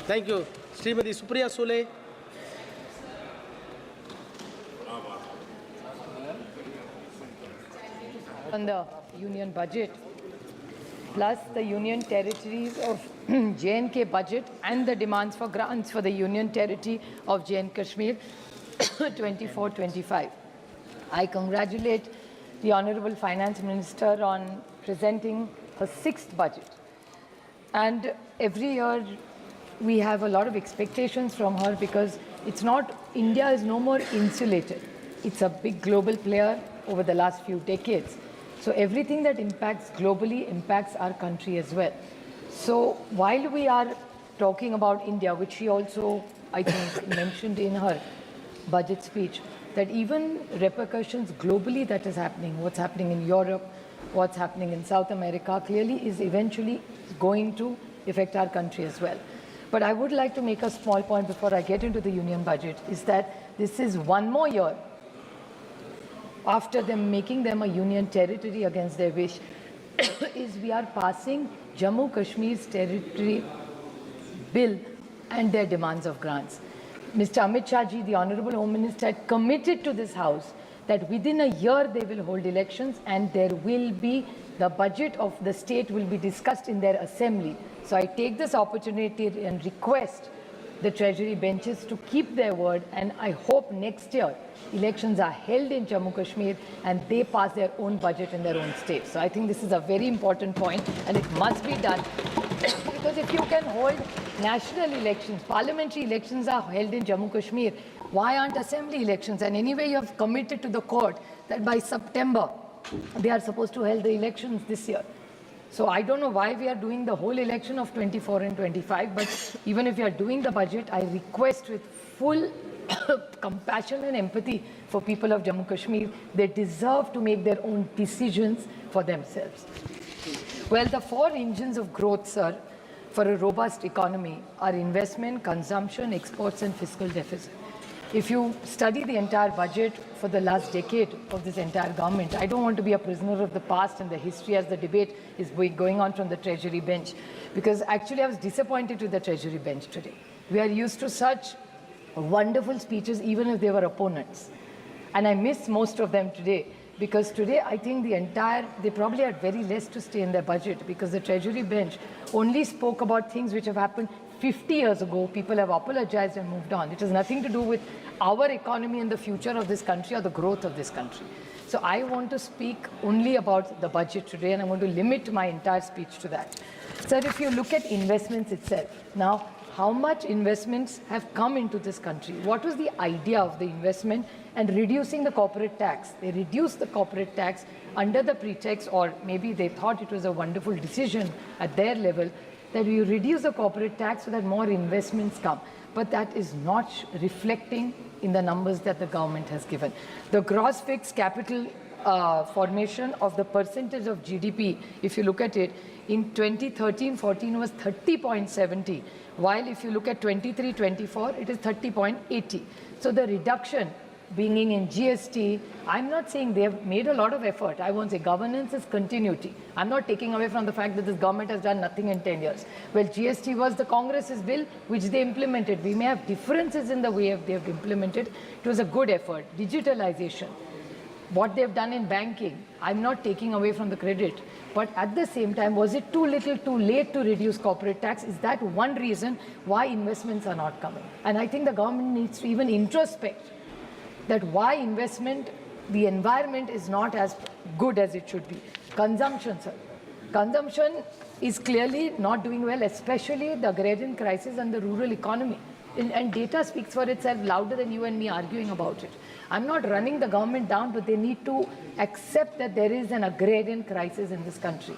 Thank you. Srimati Supriya Sule. On the union budget, plus the union territories of J&K budget and the demands for grants for the union territory of J&Kashmir 24-25. I congratulate the Honorable Finance Minister on presenting her 6th budget. And every year we have a lot of expectations from her because India is no more insulated. It's a big global player over the last few decades. So everything that impacts globally impacts our country as well. So while we are talking about India, which she also, I think, mentioned in her budget speech, that even repercussions globally that is happening, what's happening in Europe, what's happening in South America, clearly is eventually going to affect our country as well. But I would like to make a small point before I get into the union budget, is that this is one more year after them making them a union territory against their wish, is we are passing Jammu Kashmir's territory bill and their demands of grants. Mr. Amit Shah ji, the Honorable Home Minister, had committed to this House that within a year they will hold elections and there will be the budget of the state will be discussed in their assembly. So I take this opportunity and request the Treasury benches to keep their word, and I hope next year elections are held in Jammu Kashmir and they pass their own budget in their own state. So I think this is a very important point and it must be done because if you can hold national elections, parliamentary elections are held in Jammu Kashmir, why aren't assembly elections? And anyway, you have committed to the court that by September they are supposed to hold the elections this year. So I don't know why we are doing the whole election of 24 and 25, but even if you are doing the budget, I request with full compassion and empathy for people of Jammu Kashmir, they deserve to make their own decisions for themselves. Well, the 4 engines of growth, sir, for a robust economy are investment, consumption, exports, and fiscal deficit. If you study the entire budget for the last decade of this entire government, I don't want to be a prisoner of the past and the history as the debate is going on from the Treasury bench, because actually I was disappointed with the Treasury bench today. We are used to such wonderful speeches, even if they were opponents. And I miss most of them today, because today I think they probably had very less to say in their budget, because the Treasury bench only spoke about things which have happened 50 years ago. People have apologized and moved on. It has nothing to do with our economy and the future of this country or the growth of this country. So I want to speak only about the budget today, and I'm going to limit my entire speech to that. Sir, if you look at investments itself, now how much investments have come into this country? What was the idea of the investment and reducing the corporate tax? They reduced the corporate tax under the pretext, or maybe they thought it was a wonderful decision at their level, that we reduce the corporate tax so that more investments come. But that is not reflecting in the numbers that the government has given. The gross fixed capital formation of the percentage of GDP, if you look at it, in 2013-14 was 30.70, while if you look at 23-24, it is 30.80. So the reduction bringing in GST, I'm not saying they have made a lot of effort. I won't say governance is continuity. I'm not taking away from the fact that this government has done nothing in 10 years. Well, GST was the Congress's bill, which they implemented. We may have differences in the way they have implemented. It was a good effort. Digitalization, what they've done in banking, I'm not taking away from the credit. But at the same time, was it too little, too late to reduce corporate tax? Is that one reason why investments are not coming? And I think the government needs to even introspect that why investment, the environment is not as good as it should be. Consumption, sir. Consumption is clearly not doing well, especially the agrarian crisis and the rural economy. And data speaks for itself louder than you and me arguing about it. I'm not running the government down, but they need to accept that there is an agrarian crisis in this country.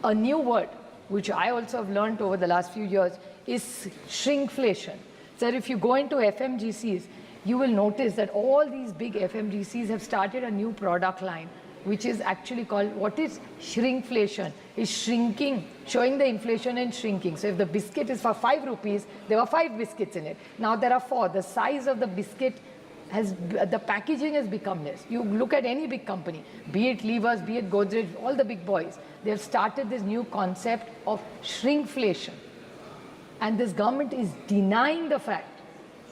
A new word, which I also have learned over the last few years, is shrinkflation. Sir, if you go into FMGCs, you will notice that all these big FMGCs have started a new product line, which is actually called, what is shrinkflation? Is shrinking, showing the inflation and shrinking. So if the biscuit is for 5 rupees, there were 5 biscuits in it. Now there are 4. The size of the biscuit the packaging has become less. You look at any big company, be it Levers, be it Godrej, all the big boys, they have started this new concept of shrinkflation. And this government is denying the fact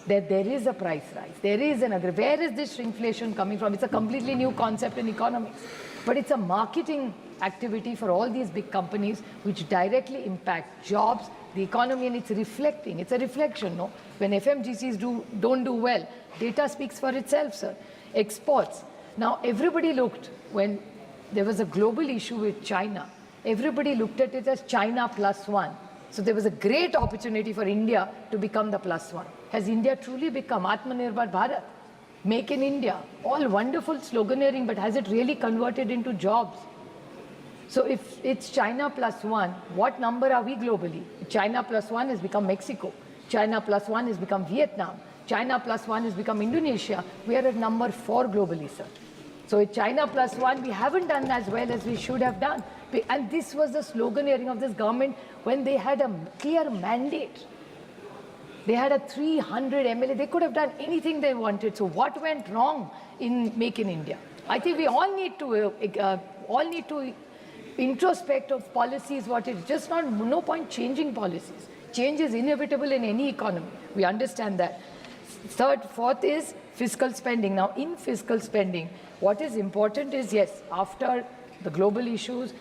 that there is a price rise. There is another. Where is this shrinkflation coming from? It's a completely new concept in economics. But it's a marketing activity for all these big companies which directly impact jobs, the economy, and it's reflecting. It's a reflection, no? When FMGCs don't do well, data speaks for itself, sir. Exports. Now, everybody looked, when there was a global issue with China, everybody looked at it as China +1. So there was a great opportunity for India to become the +1. Has India truly become Atmanirbhar Bharat? Make in India. All wonderful sloganeering, but has it really converted into jobs? So if it's China +1, what number are we globally? China +1 has become Mexico. China +1 has become Vietnam. China +1 has become Indonesia. We are at number 4 globally, sir. So with China +1, we haven't done as well as we should have done. And this was the sloganeering of this government when they had a clear mandate. They had a 300 MLA. They could have done anything they wanted. So what went wrong in Make in India? I think we all need to introspect of policies. What it's just not no point changing policies. Change is inevitable in any economy. We understand that. Third, fourth is fiscal spending. Now, in fiscal spending, what is important is, yes, after the global issues,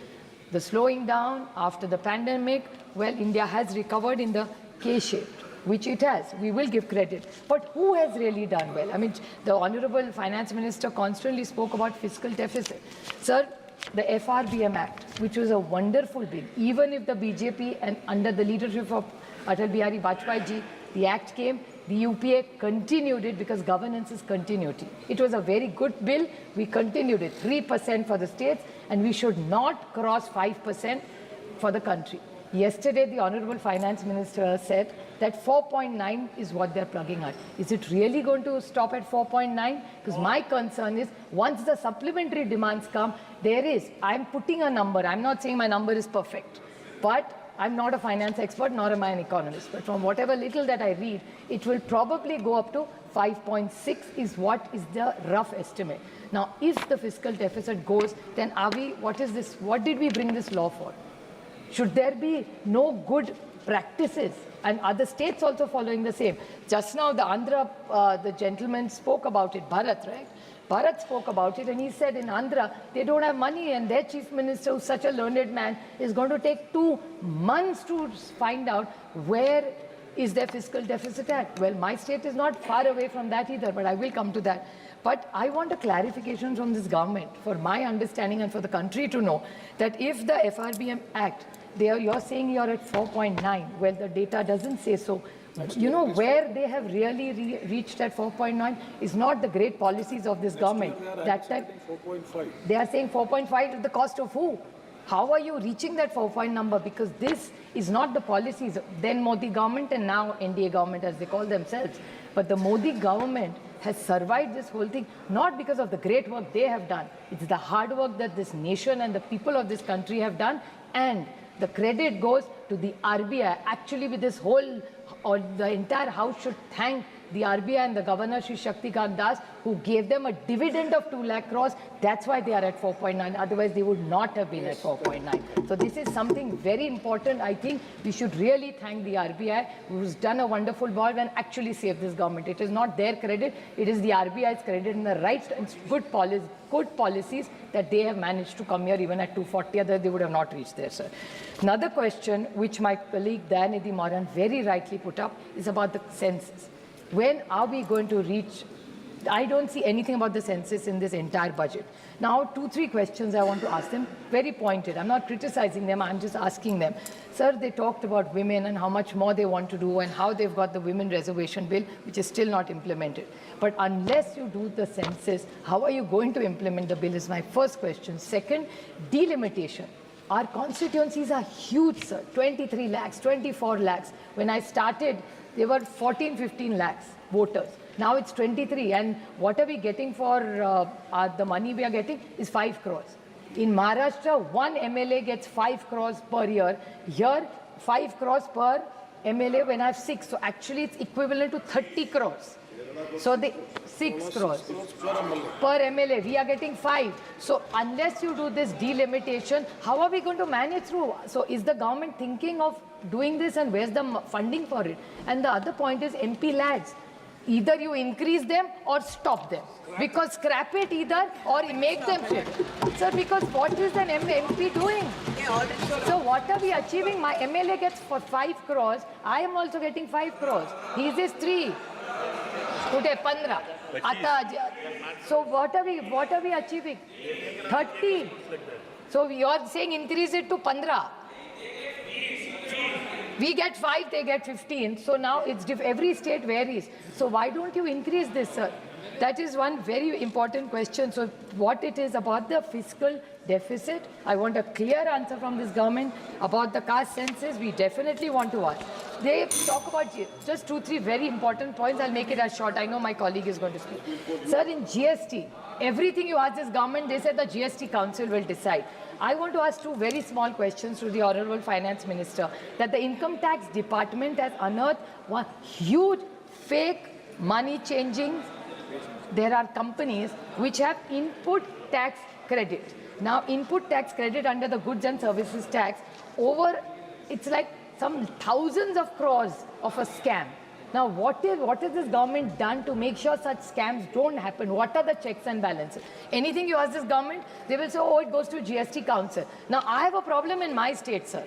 the slowing down, after the pandemic, well, India has recovered in the K-shaped, which it has. We will give credit. But who has really done well? I mean, the Honorable Finance Minister constantly spoke about fiscal deficit. Sir, the FRBM Act, which was a wonderful bill, even if the BJP and under the leadership of Atal Bihari Vajpayee ji, the act came, the UPA continued it because governance is continuity. It was a very good bill. We continued it. 3% for the states, and we should not cross 5% for the country. Yesterday, the Honorable Finance Minister said that 4.9 is what they're plugging at. Is it really going to stop at 4.9? Because my concern is once the supplementary demands come, I'm putting a number. I'm not saying my number is perfect, but I'm not a finance expert, nor am I an economist. But from whatever little that I read, it will probably go up to 5.6 is what is the rough estimate. Now, if the fiscal deficit goes, then what is this? What did we bring this law for? Should there be no good practices and other states also following the same? Just now, the Andhra, the gentleman spoke about it, Bharat, right? Bharat spoke about it, and he said in Andhra, they don't have money, and their chief minister, who's such a learned man, is going to take 2 months to find out where is their fiscal deficit at. Well, my state is not far away from that either, but I will come to that. But I want a clarification from this government, for my understanding and for the country to know, that if the FRBM Act, you're saying you're at 4.9, well, the data doesn't say so. You know where they have really reached at 4.9 is not the great policies of this government. That time, 4.5. they are saying 4.5 at the cost of who? How are you reaching that 4 number? Because this is not the policies, then Modi government and now NDA government as they call themselves. But the Modi government has survived this whole thing, not because of the great work they have done. It's the hard work that this nation and the people of this country have done, and the credit goes to the RBI. Actually, with this whole, or the entire house should thank the RBI and the Governor, Shri Shaktikant Das, who gave them a dividend of 2 lakh crores. That's why they are at 4.9. Otherwise, they would not have been at 4.9. So this is something very important. I think we should really thank the RBI, who's done a wonderful job and actually saved this government. It is not their credit. It is the RBI's credit and the right and good policies that they have managed to come here even at 240. Otherwise, they would have not reached there, sir. Another question, which my colleague Dayanidhi Moran very rightly put up, is about the census. When are we going to reach? I don't see anything about the census in this entire budget. Now, 2-3 questions I want to ask them, very pointed. I'm not criticizing them, I'm just asking them. Sir, they talked about women and how much more they want to do and how they've got the women reservation bill, which is still not implemented. But unless you do the census, how are you going to implement the bill is my first question. Second, delimitation. Our constituencies are huge, sir. 23 lakhs, 24 lakhs. When I started, there were 14, 15 lakhs voters. Now it's 23. And what are we getting for the money we are getting is 5 crores. In Maharashtra, one MLA gets 5 crores per year. Here, 5 crores per MLA when I have 6. So actually it's equivalent to 30 crores. So the 6 crores per MLA, we are getting 5. So unless you do this delimitation, how are we going to manage through? So is the government thinking of doing this, and where's the funding for it? And the other point is MP lads. Either you increase them or stop them. Because scrap it either or make them fit. Sir, because what is an MP doing? So what are we achieving? My MLA gets for 5 crores. I am also getting 5 crores. He is 3. Today 15. So what are we achieving? 30. So you are saying increase it to 15. We get 5, they get 15. So now it's every state varies. So why don't you increase this, sir? That is one very important question. So what it is about the fiscal deficit, I want a clear answer from this government. About the caste census, we definitely want to ask. They talk about just 2-3 very important points. I'll make it as short. I know my colleague is going to speak. Sir, in GST, everything you ask this government, they said the GST Council will decide. I want to ask 2 very small questions to the Honorable Finance Minister. That the Income Tax Department has unearthed one huge fake money changing. There are companies which have input tax credit. Now, input tax credit under the goods and services tax, it's like some thousands of crores of a scam. Now, what has this government done to make sure such scams don't happen? What are the checks and balances? Anything you ask this government, they will say, oh, it goes to GST Council. Now, I have a problem in my state, sir.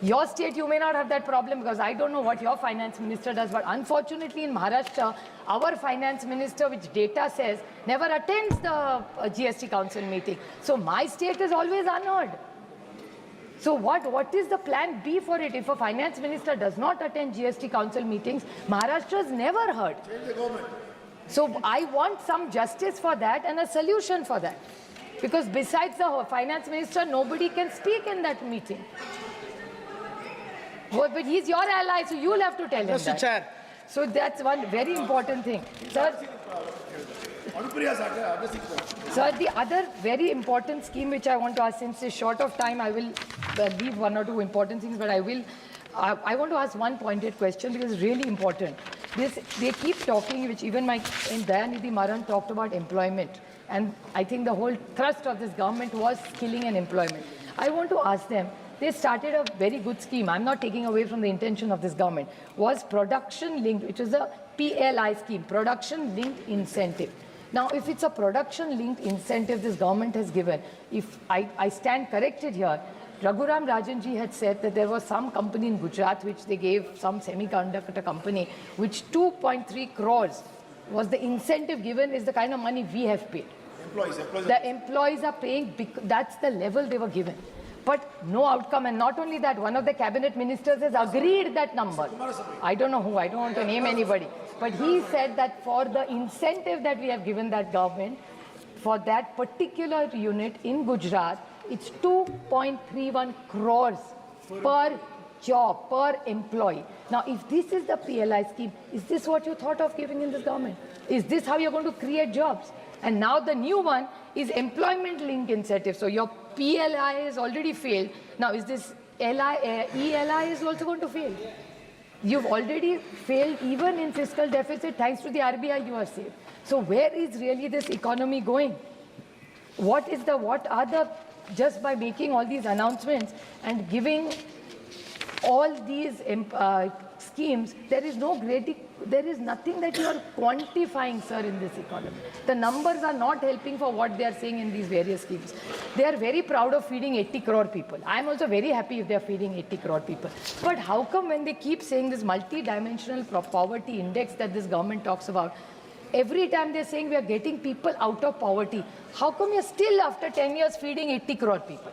Your state, you may not have that problem because I don't know what your finance minister does. But unfortunately, in Maharashtra, our finance minister, which data says, never attends the GST Council meeting. So my state is always unheard. So what is the plan B for it? If a finance minister does not attend GST Council meetings, Maharashtra is never heard. So I want some justice for that and a solution for that. Because besides the finance minister, nobody can speak in that meeting. But he's your ally, so you'll have to tell him Mr. that. Chair. So that's one very important thing. Sir, the other very important scheme which I want to ask, since it's short of time, I will leave 1 or 2 important things, but I want to ask one pointed question because it's really important. They keep talking, which even Dayanidhi Maran talked about employment. And I think the whole thrust of this government was skilling and employment. I want to ask them, they started a very good scheme. I'm not taking away from the intention of this government. Was production linked, which is a PLI scheme, production linked incentive. Now, if it's a production linked incentive this government has given, if I stand corrected here, Raghuram Rajanji had said that there was some company in Gujarat which they gave, some semiconductor company, which 2.3 crores was the incentive given, is the kind of money we have paid. The employees are paying, that's the level they were given. But no outcome, and not only that, one of the cabinet ministers has agreed that number. I don't know who, I don't want to name anybody. But he said that for the incentive that we have given that government, for that particular unit in Gujarat, it's 2.31 crores per job, per employee. Now, if this is the PLI scheme, is this what you thought of giving in this government? Is this how you're going to create jobs? And now the new one is employment link incentive. So your PLI has already failed. Now is this ELI is also going to fail? You've already failed even in fiscal deficit. Thanks to the RBI, you are safe. So where is really this economy going? Just by making all these announcements and giving all these schemes, there is nothing that you are quantifying, sir, in this economy. The numbers are not helping for what they are saying in these various schemes. They are very proud of feeding 80 crore people. I am also very happy if they are feeding 80 crore people. But how come when they keep saying this multi-dimensional poverty index that this government talks about, every time they're saying we are getting people out of poverty, how come you're still after 10 years feeding 80 crore people?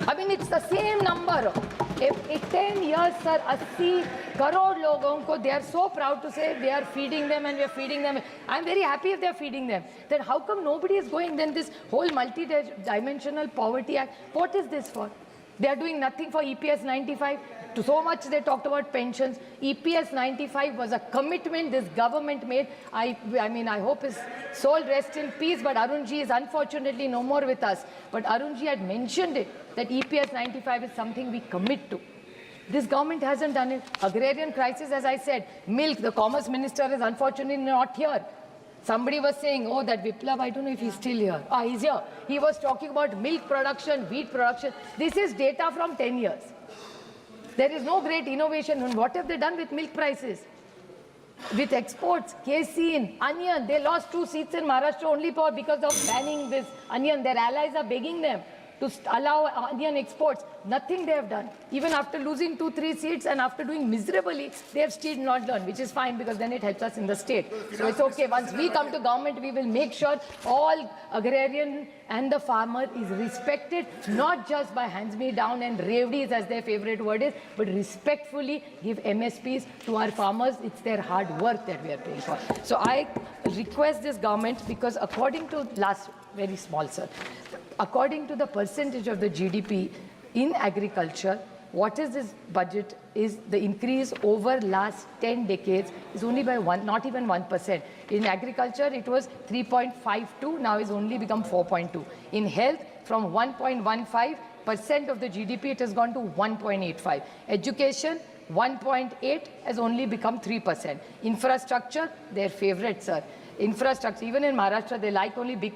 I mean, it's the same number. If 10 years, sir, 80 crore logon ko, they are so proud to say they are feeding them and we are feeding them. I'm very happy if they are feeding them. Then how come nobody is going? Then this whole multi-dimensional poverty act, what is this for? They are doing nothing for EPS 95. So much they talked about pensions. EPS 95 was a commitment this government made. I mean, I hope his soul rests in peace, but Arunji is unfortunately no more with us. But Arunji had mentioned it, that EPS 95 is something we commit to. This government hasn't done it. Agrarian crisis, as I said, milk, the commerce minister is unfortunately not here. Somebody was saying, oh, that Viplav, I don't know if he's still here. Ah, he's here. He was talking about milk production, wheat production. This is data from 10 years. There is no great innovation. And what have they done with milk prices? With exports, casein, onion, they lost 2 seats in Maharashtra only because of banning this onion. Their allies are begging them to allow onion exports. Nothing they have done. Even after losing 2-3 seats and after doing miserably, they have still not done, which is fine because then it helps us in the state. So it's okay. Once we come to government, we will make sure all agrarian and the farmer is respected, not just by hands-me-down and revdis as their favorite word is, but respectfully give MSPs to our farmers. It's their hard work that we are paying for. So I request this government, because according to very small, sir, according to the percentage of the GDP in agriculture, what is this budget is the increase over last 10 decades is only by not even 1%. In agriculture, it was 3.52, now it's only become 4.2. In health, from 1.15% of the GDP, it has gone to 1.85. Education, 1.8 has only become 3%. Infrastructure, their favorite, sir. Infrastructure, even in Maharashtra, they like only big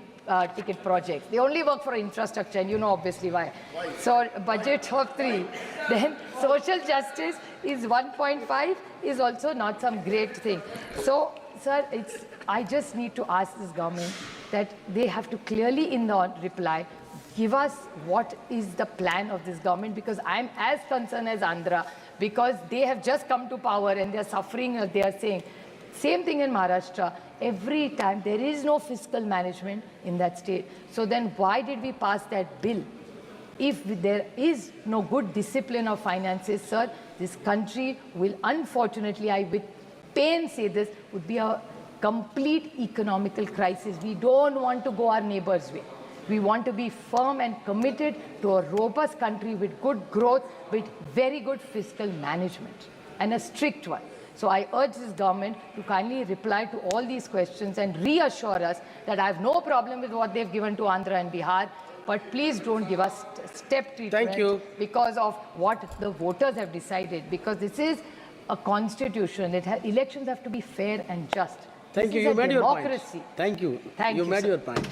ticket projects. They only work for infrastructure, and you know obviously why. So budget of 3. Then social justice is 1.5, is also not some great thing. So, sir, I just need to ask this government that they have to clearly in the reply give us what is the plan of this government, because I'm as concerned as Andhra, because they have just come to power and they're suffering, they are saying. Same thing in Maharashtra. Every time there is no fiscal management in that state. So then why did we pass that bill? If there is no good discipline of finances, sir, this country will unfortunately, I with pain say this, would be a complete economical crisis. We don't want to go our neighbor's way. We want to be firm and committed to a robust country with good growth, with very good fiscal management, and a strict one. So I urge this government to kindly reply to all these questions and reassure us that I have no problem with what they've given to Andhra and Bihar, but please don't give us step treatment because of what the voters have decided, because this is a constitution. Elections have to be fair and just. Thank you. This is You a made your point. democracy. Thank you. Thank you, You made sir. your point.